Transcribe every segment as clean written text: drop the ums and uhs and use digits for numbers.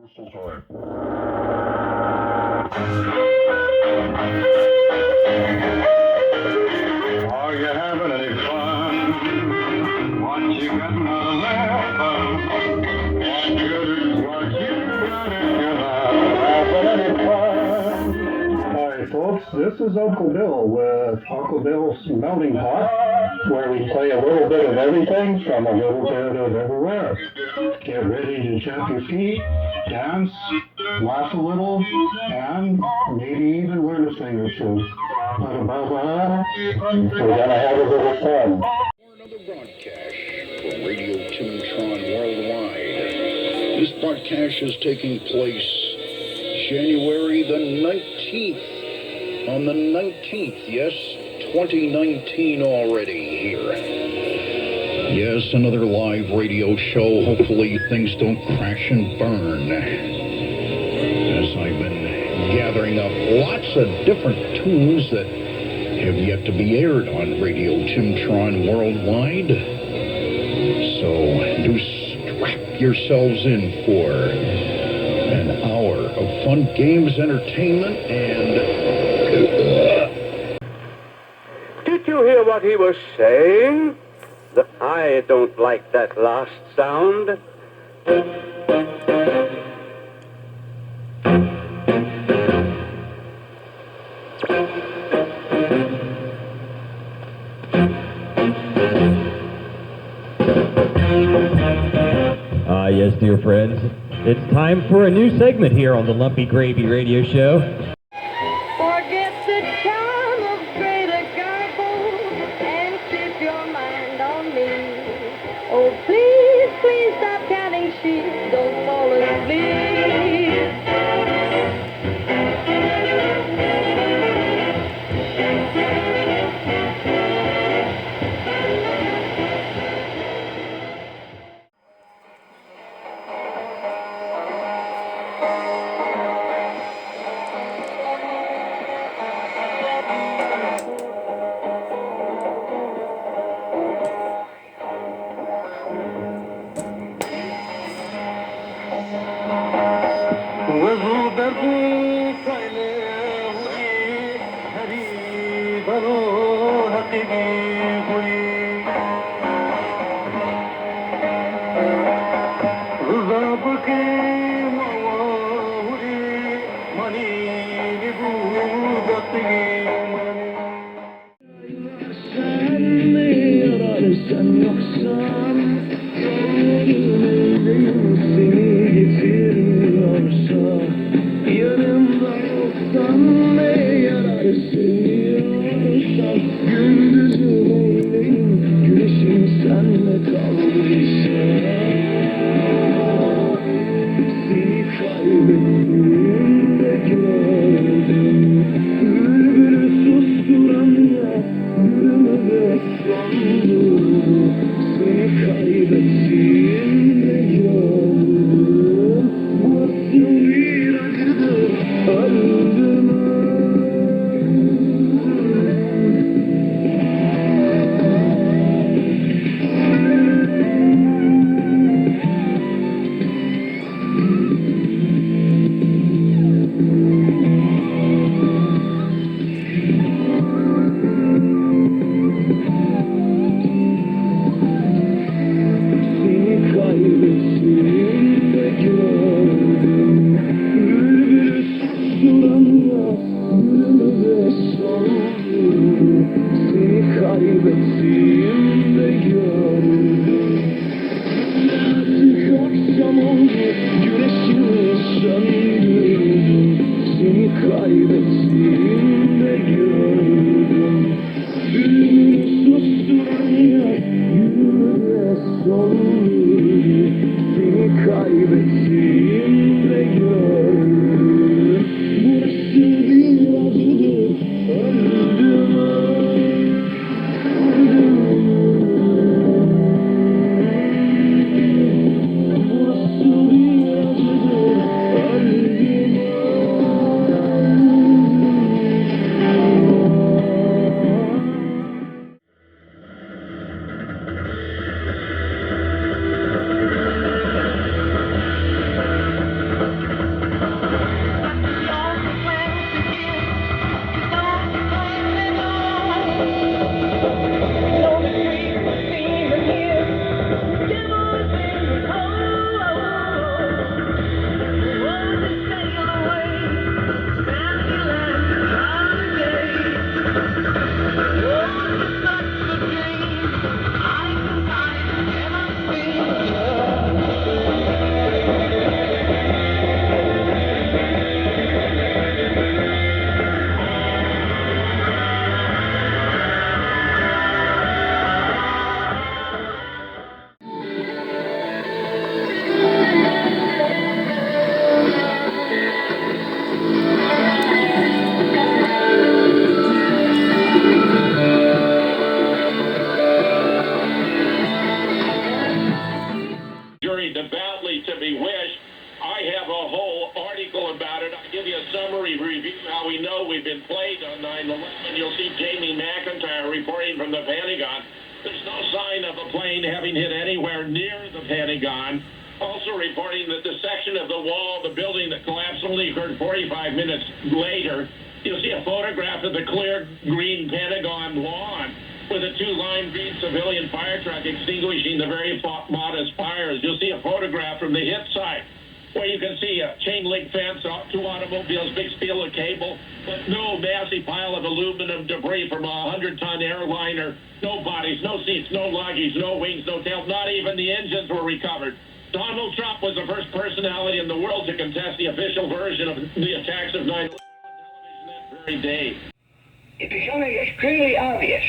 Are you having any fun? What you got to laugh about? What good is what you got if you're not having any fun? Hi folks, this is Uncle Bill with Uncle Bill's Melting Pot, where we play a little bit of everything from a little bit of everywhere. Get ready to jump your feet, dance, laugh a little, and maybe even learn a thing or two. But above all, we're gonna have a little fun. Another broadcast from Radio Tune-tron Worldwide. This broadcast is taking place January the 19th. On the 19th, yes, 2019 already here. Yes, another live radio show. Hopefully things don't crash and burn. As I've been gathering up lots of different tunes that have yet to be aired on Radio Tune-tron Worldwide. So do strap yourselves in for an hour of fun, games, entertainment, and... Did you hear what he was saying? I don't like that last sound. Yes, dear friends, it's time for a new segment here on the Lumpy Gravy Radio Show. Forget the charm of greater garble and keep your mind on me. Oh, please, please stop counting sheep. Don't fall asleep. whole article about it. I'll give you a summary review how we know we've been played on 9/11. You'll see Jamie McIntyre reporting from the Pentagon. There's no sign of a plane having hit anywhere near the Pentagon. Also reporting that the section of the wall, the building that collapsed, only occurred 45 minutes later. You'll see a photograph of the clear green Pentagon lawn with a two-line green civilian fire truck extinguishing the very modest fires. You'll see a photograph from the hit site where you can see a chain link fence, two automobiles, big steel cable, but no massive pile of aluminum debris from a 100-ton airliner. No bodies, no seats, no luggage, no wings, no tails. Not even the engines were recovered. Donald Trump was the first personality in the world to contest the official version of the attacks of 9/11 on television that very day. It's becoming extremely obvious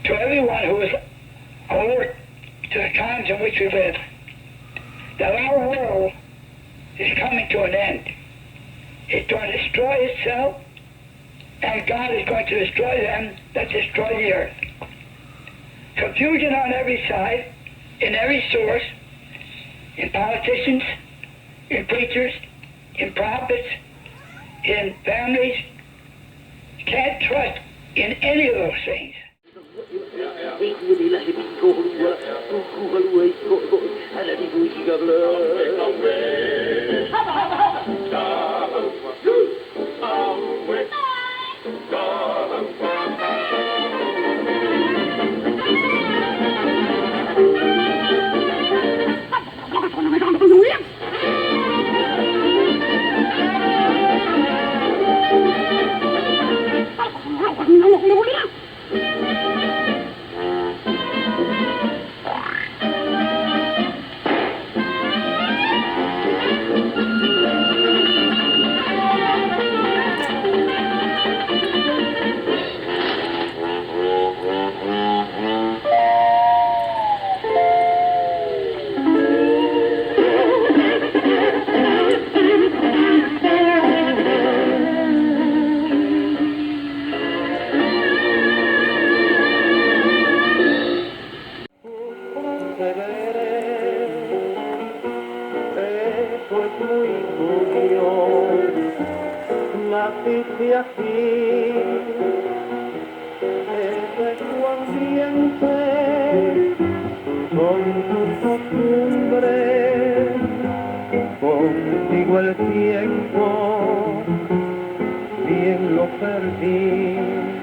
to everyone who is alert to the times in which we live that our world is coming to an end. It's going to destroy itself, and God is going to destroy them that destroy the earth. Confusion on every side, in every source, in politicians, in preachers, in prophets, in families. Can't trust in any of those things. Naciste aquí, ese es tu ambiente, son tus costumbres, contigo el tiempo, bien lo perdí.